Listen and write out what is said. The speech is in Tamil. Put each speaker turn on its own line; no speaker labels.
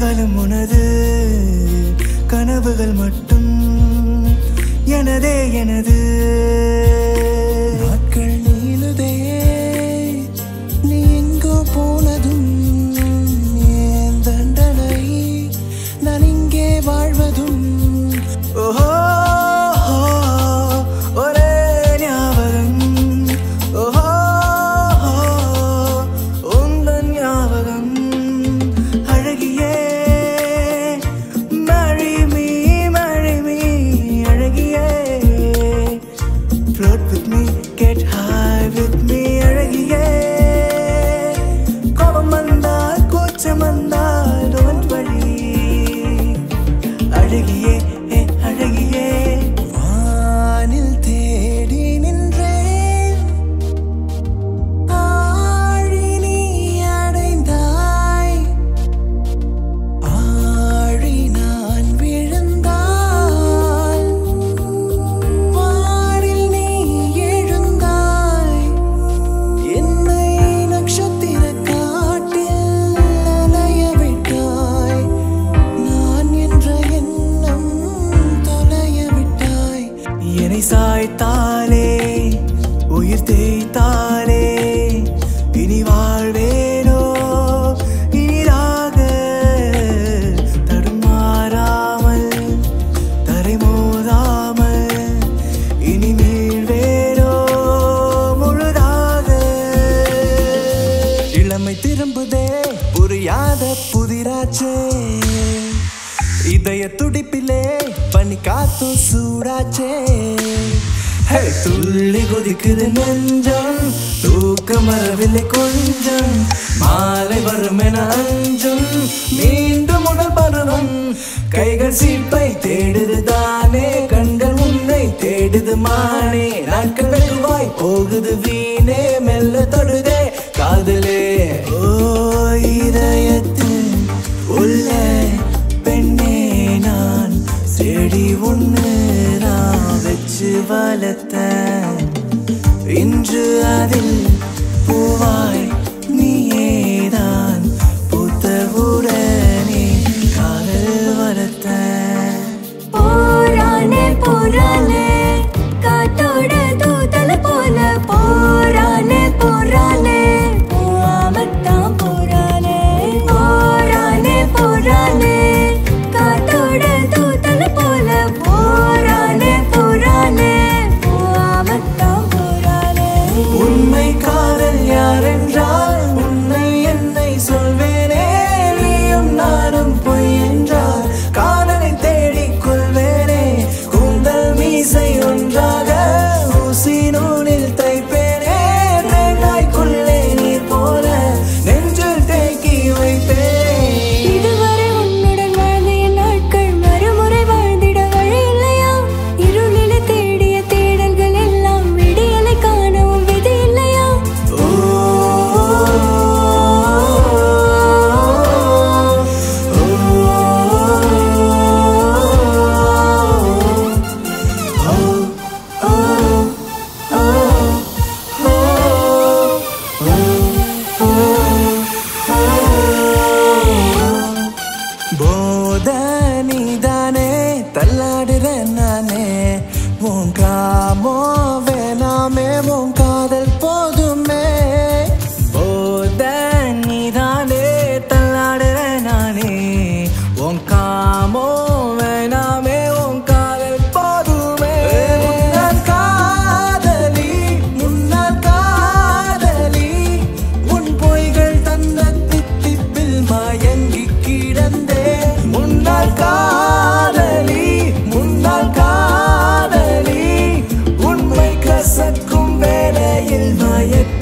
கைகளும் உனது கனவுகள் மட்டும் எனதே எனது நாட்கள் நீளுதே நீ எங்கோ போனதும் ஏன் தண்டனை நான் இங்கே வாழ்வதும் ஓஹோ ஒரே ஞாபகம் ஓஹோ உந்தன் ஞாபகம் அழகியே marry me அழகியே float with me get high with me அழகியே கோபம் வந்தால் கூச்சம் வந்தால் don't worry அழகியே அழகியே வானில் தேடி நின்றேன் ஆழி நீ அடைந்தாய் ஆழி நான் விழுந்தால் வானில் நீ எழுந்தாய் என்னை நட்சத்திர காட்டில் அலைய விட்டாய் நான் என்ற எண்ணம் தொலைய விட்டாய் என்னை சாய்த்தாலே உயிர் தேய்த்தாலே இனி வாழ்வேனோ இனிதாக தடுமாறாமல் தரை மோதாமல் இனி மீழ்வேனோ முழுதாக இளமை திரும்புதே புரியாத புதிராச்சே இதய துடிப்பிலே பனி காத்தும் சூடாச்சே துள்ளி கொதிக்குது நெஞ்சம் தூக்கம் வரவில்லை கொஞ்சம் மாலை வரும் என அஞ்சும் மீண்டும் உடல் பருவம் கைகள் சீப்பை தேடுது தானே கண்கள் உன்னை தேடுது மானே நாட்கள் வெகுவாய் போகுது வீணே மெல்ல தொடுதே காதலே ஓ இதயத்தில் உள்ள பெண்ணே நான் செடி ஒன்று நான் வச்சு வளர்த்தேன் இன்று அதில் பூவாய் நீயேதான் பூத்தவுடனே காதல் வளர்த்தேன்
போரானே போரானே காத்தோட தூதல போல போரானே போரானே போவாமத்தான் போரானே போரானே போரானே காத்தோட தூதல போல போரானே போரானே போவாமத்தான் போரானே
உண்மை காதல் யாரென்றால் உன்னை என்னை சொல்வேனே நீயும் நானும் பொய் என்றால் காதலை தேடிக் கொள்வேனே கூந்தல் மீசை ஒன்றாக ஊசி நூலில் தைப்பேனே தேங்காய்க்குள்ளே நீர் போல நெஞ்சில் தேக்கி வைப்பேனே
இதுவரை உன்னுடன் வாழ்ந்த என் நாட்கள் மறுமுறை வாழ்ந்திட வழி இல்லையா இருளிலே தேடிய தேடல்கள் எல்லாம் விடியலை காணவும் விதி இல்லையா
ஓ போத நீதானே தள்ளாடுற நானே உன் காமோ வேணாமே உன் காதல் போதுமே போத நீதானே தள்ளாடுற நானே உன் காமோ வேணாமே உன் காதல் போதுமே முன்னால் காதலி முன்னால் காதலி உன் பொய்கள் தந்த தித்திப்பில் மயங்கி கிடந்தே முன்னால் காதலி உண்மை கசக்கும் வேளையில் மயக்க